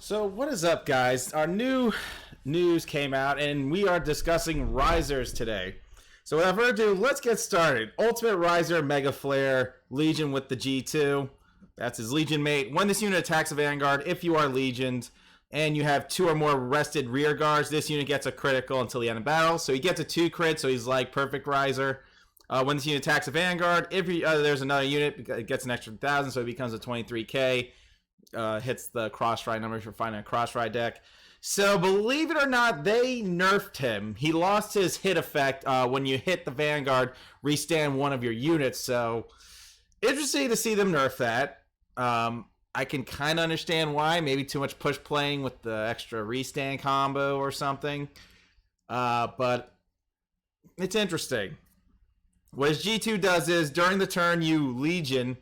So what is up, guys? Our new news came out, and we are discussing Raizers today. So without further ado, let's get started. Ultimate Raizer Mega Flare Legion with the G2. That's his Legion mate. When this unit attacks a Vanguard, if you are Legioned and you have 2 or more rested rear guards, this unit gets a critical until the end of battle. So he gets a 2 crit, so he's like perfect Raizer. When this unit attacks a Vanguard, if there's another unit, it gets an extra 1,000, so it becomes a 23k. Hits the cross-ride numbers for finding a cross-ride deck. So believe it or not, they nerfed him. He lost his hit effect when you hit the Vanguard, restand one of your units. So interesting to see them nerf that. I can kind of understand why. Maybe too much push playing with the extra restand combo or something. But it's interesting. What his G2 does is during the turn you Legion.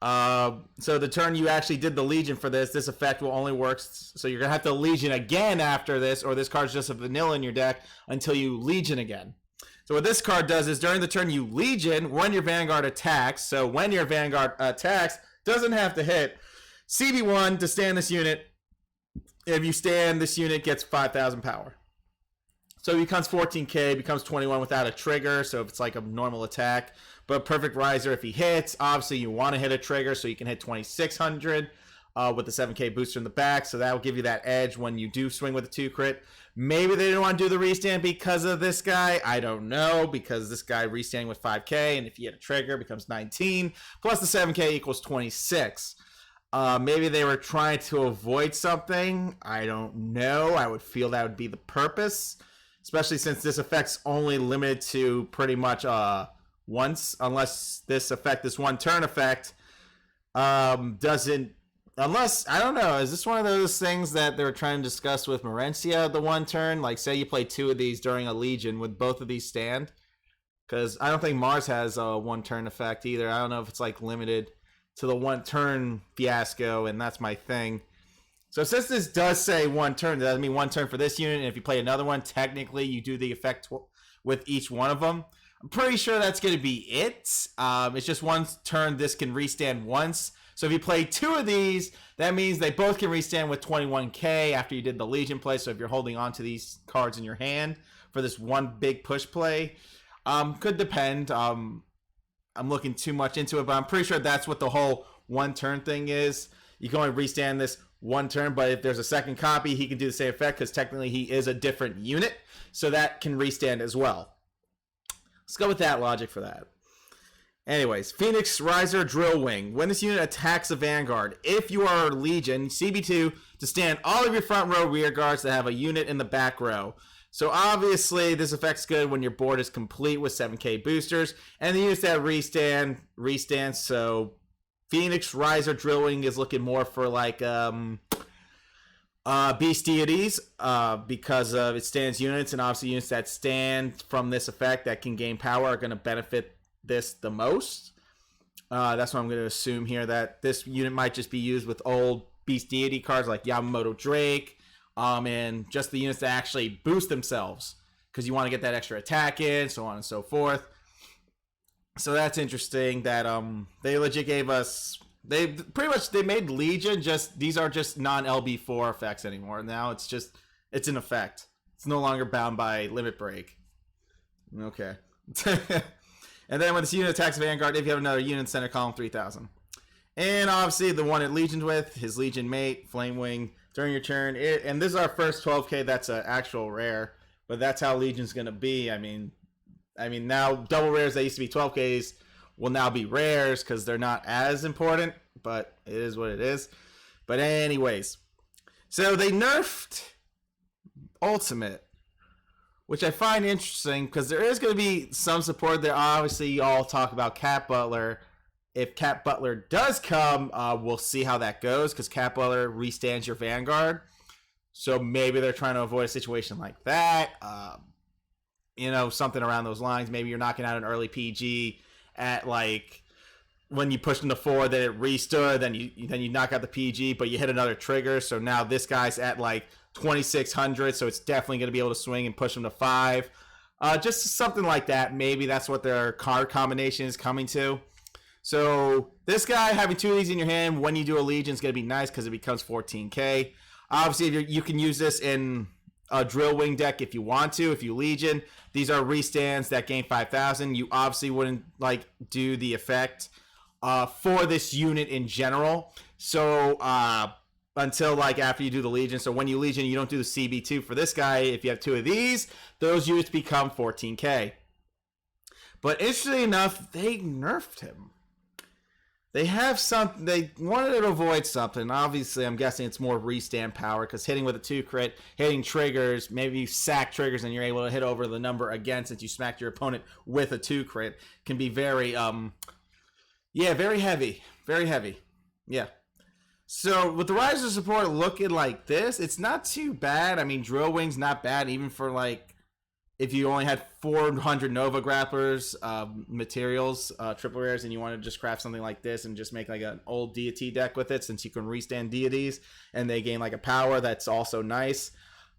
So the turn you actually did the Legion for this effect will only work. So you're going to have to Legion again after this, or this card's just a vanilla in your deck until you Legion again. So what this card does is during the turn you Legion, when your Vanguard attacks, so when your Vanguard attacks, doesn't have to hit, CB1 to stand this unit. If you stand, this unit gets 5,000 power. So it becomes 14k, becomes 21 without a trigger, so if it's like a normal attack. But perfect Raizer if he hits. Obviously, you want to hit a trigger so you can hit 2,600 with the 7k booster in the back. So that will give you that edge when you do swing with a 2 crit. Maybe they didn't want to do the restand because of this guy. I don't know, because this guy restanding with 5k, and if you hit a trigger, it becomes 19. Plus the 7k equals 26. Maybe they were trying to avoid something. I don't know. I would feel that would be the purpose. Especially since this effect's only limited to pretty much once, unless this one turn effect, doesn't, unless, I don't know, is this one of those things that they were trying to discuss with Merencia, the one turn? Like, say you play 2 of these during a Legion, would both of these stand? Because I don't think Mars has a 1 turn effect either. I don't know if it's like limited to the 1 turn fiasco, and that's my thing. So since this does say 1 turn, that doesn't mean 1 turn for this unit, and if you play another one, technically you do the effect with each one of them. I'm pretty sure that's going to be it. It's just 1 turn this can restand once. So if you play 2 of these, that means they both can restand with 21k after you did the Legion play. So if you're holding on to these cards in your hand for this one big push play, could depend. I'm looking too much into it, but I'm pretty sure that's what the whole 1 turn thing is. You can only restand this 1 turn, but if there's a second copy, he can do the same effect because technically he is a different unit, so that can restand as well. Let's go with that logic for that. Anyways, Phoenix Raizer Drill Wing. When this unit attacks a Vanguard, if you are Legion, CB2 to stand all of your front row rear guards that have a unit in the back row. So obviously this effect's good when your board is complete with 7k boosters, and the units that restand. So Phoenix Raizer Drill Wing is looking more for like beast deities because of it stands units, and obviously units that stand from this effect that can gain power are going to benefit this the most. That's what I'm going to assume here, that this unit might just be used with old beast deity cards like Yamamoto Drake, and just the units that actually boost themselves because you want to get that extra attack in, so on and so forth. So that's interesting that they legit gave us, they made Legion just, these are just non-LB4 effects anymore. Now it's an effect. It's no longer bound by limit break. Okay. And then when this unit attacks Vanguard, if you have another unit, center column 3,000. And obviously the one it Legioned with, his Legion mate, Flame Wing, during your turn. And this is our first 12k that's an actual rare, but that's how Legion's going to be. I mean, now double rares that used to be 12Ks will now be rares because they're not as important, but it is what it is. But anyways, so they nerfed Ultimate, which I find interesting because there is going to be some support there. Obviously, you all talk about Cat Butler. If Cat Butler does come, we'll see how that goes because Cat Butler restands your Vanguard. So maybe they're trying to avoid a situation like that. You know, something around those lines. Maybe you're knocking out an early PG at like when you push into 4, then it restood, then you knock out the PG, but you hit another trigger. So now this guy's at like 2,600, so it's definitely going to be able to swing and push him to 5. Just something like that. Maybe that's what their card combination is coming to. So this guy having 2 of these in your hand when you do a Legion is going to be nice because it becomes 14k. Obviously, you can use this in a drill wing deck if you want to. If you Legion, these are restands that gain 5,000. You obviously wouldn't like do the effect for this unit in general. So until like after you do the Legion. So when you Legion, you don't do the CB2 for this guy. If you have 2 of these, those units become 14k. But interestingly enough, they nerfed him. They have something. They wanted to avoid something. Obviously, I'm guessing it's more restand power because hitting with a 2 crit, hitting triggers, maybe you sack triggers and you're able to hit over the number again since you smacked your opponent with a 2 crit can be very, very heavy. Very heavy. Yeah. So with the Raizer support looking like this, it's not too bad. I mean, Drill Wing's not bad even for like if you only had 400 Nova Grapplers materials, triple rares, and you want to just craft something like this and just make like an old deity deck with it, since you can restand deities and they gain like a power that's also nice.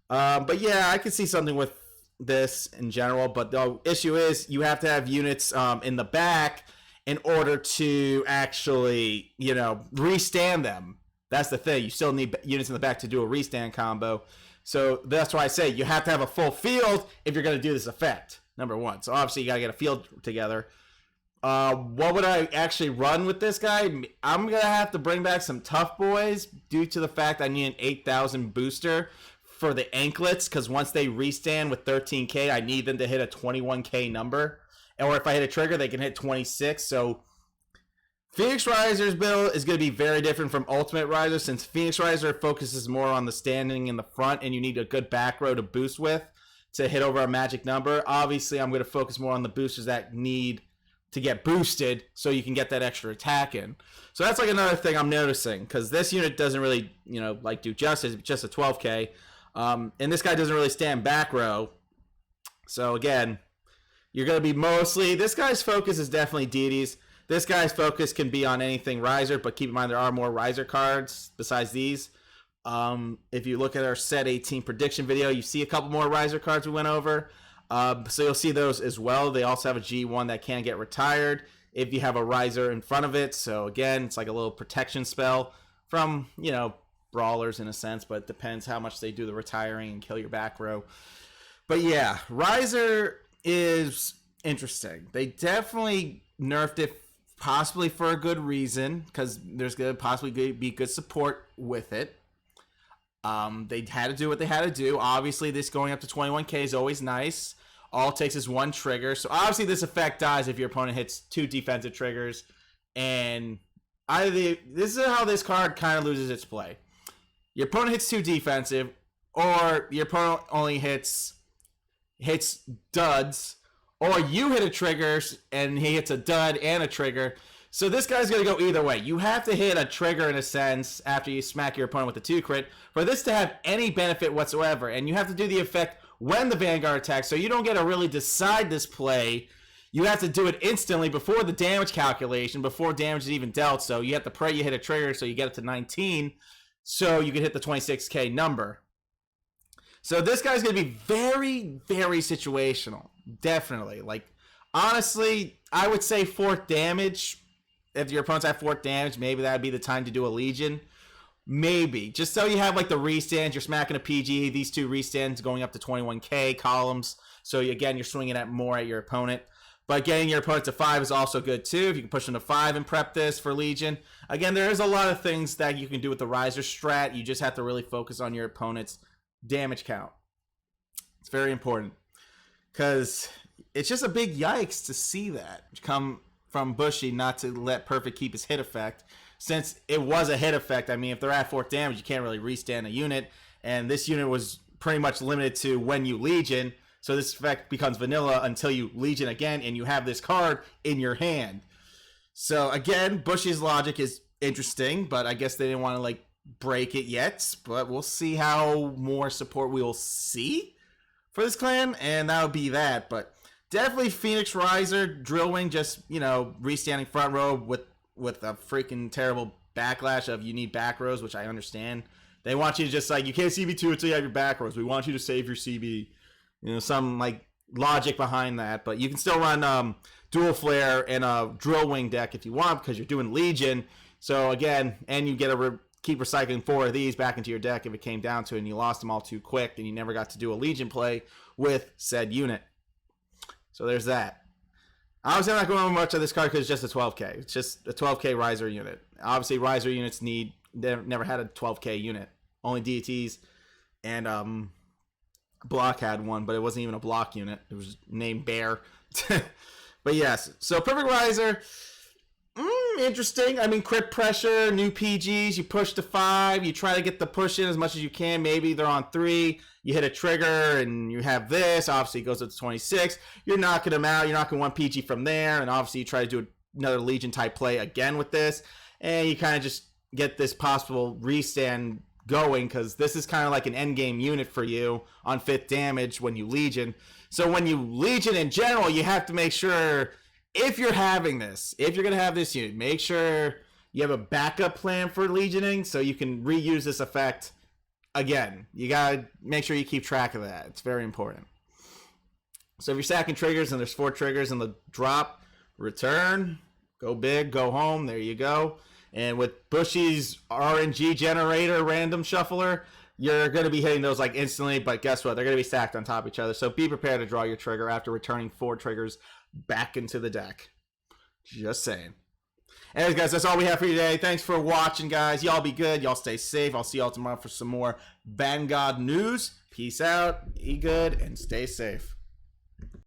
But yeah, I could see something with this in general. But the issue is you have to have units in the back in order to actually, restand them. That's the thing. You still need units in the back to do a restand combo. So that's why I say you have to have a full field if you're going to do this effect, number one. So obviously you got to get a field together. What would I actually run with this guy? I'm going to have to bring back some Tough Boys due to the fact I need an 8,000 booster for the anklets, because once they restand with 13k, I need them to hit a 21k number. Or if I hit a trigger, they can hit 26. So Phoenix Raizer's build is going to be very different from Ultimate Raizer, since Phoenix Raizer focuses more on the standing in the front and you need a good back row to boost with to hit over a magic number. Obviously, I'm going to focus more on the boosters that need to get boosted so you can get that extra attack in. So that's like another thing I'm noticing, because this unit doesn't really, do justice. It's just a 12k. And this guy doesn't really stand back row. So again, you're going to be mostly... This guy's focus is definitely deities. This guy's focus can be on anything Raizer, but keep in mind there are more Raizer cards besides these. If you look at our set 18 prediction video, you see a couple more Raizer cards we went over. So you'll see those as well. They also have a G1 that can get retired if you have a Raizer in front of it. So again, it's like a little protection spell from, brawlers in a sense, but it depends how much they do the retiring and kill your back row. But yeah, Raizer is interesting. They definitely nerfed it, possibly for a good reason, because there's going to possibly be good support with it. They had to do what they had to do. Obviously, this going up to 21k is always nice. All it takes is one trigger. So obviously, this effect dies if your opponent hits 2 defensive triggers. And this is how this card kind of loses its play. Your opponent hits 2 defensive, or your opponent only hits duds, or you hit a trigger and he hits a dud and a trigger. So this guy's going to go either way. You have to hit a trigger in a sense after you smack your opponent with a 2 crit for this to have any benefit whatsoever. And you have to do the effect when the Vanguard attacks, so you don't get to really decide this play. You have to do it instantly before the damage calculation, before damage is even dealt. So you have to pray you hit a trigger so you get it to 19 so you can hit the 26k number. So this guy's going to be very, very situational. Definitely. Like, honestly, I would say 4th damage. If your opponent's at 4th damage, maybe that would be the time to do a Legion. Maybe. Just so you have, like, the restands. You're smacking a PG. These 2 restands going up to 21k columns. So, again, you're swinging at more at your opponent. But getting your opponent to 5 is also good, too. If you can push them to 5 and prep this for Legion. Again, there is a lot of things that you can do with the Raizer strat. You just have to really focus on your opponent's damage count. It's very important, because it's just a big yikes to see that come from Bushy not to let Perfect keep his hit effect, since it was a hit effect. I mean, if they're at 4th damage, you can't really restand a unit, and this unit was pretty much limited to when you Legion, so this effect becomes vanilla until you Legion again and you have this card in your hand. So again, Bushy's logic is interesting, but I guess they didn't want to break it yet, but we'll see how more support we will see for this clan, and that'll be that. But definitely Phoenix Raizer, Drill Wing, just, restanding front row with a freaking terrible backlash of you need back rows, which I understand. They want you to just, you can't CB2 until you have your back rows. We want you to save your CB. Some, logic behind that. But you can still run Dual Flare and a Drill Wing deck if you want, because you're doing Legion. So, again, and you get a keep recycling 4 of these back into your deck if it came down to it and you lost them all too quick and you never got to do a Legion play with said unit. So there's that. Obviously, I'm not going over much of this card because it's just a 12k. It's just a 12k Raizer unit. Obviously, Raizer units never had a 12k unit. Only deities and Block had one, but it wasn't even a block unit. It was named Bear. But yes, so Perfect Raizer, interesting. I mean, crit pressure, new PGs, you push to 5, you try to get the push in as much as you can. Maybe they're on 3, you hit a trigger and you have this. Obviously, it goes up to 26. You're knocking them out. You're knocking 1 PG from there, and obviously you try to do another Legion type play again with this, and you kind of just get this possible restand going because this is kind of like an endgame unit for you on 5th damage when you Legion. So when you Legion in general, you have to make sure, if you're having this, if you're going to have this unit, make sure you have a backup plan for Legioning so you can reuse this effect again. You got to make sure you keep track of that. It's very important. So if you're stacking triggers and there's 4 triggers in the drop, return, go big, go home, there you go. And with Bushy's RNG generator random shuffler, you're going to be hitting those like instantly, but guess what? They're going to be stacked on top of each other. So be prepared to draw your trigger after returning 4 triggers back into the deck. Just saying. Anyways, guys, that's all we have for you today. Thanks for watching, guys. Y'all be good. Y'all stay safe. I'll see y'all tomorrow for some more Vanguard news. Peace out. Be good and stay safe.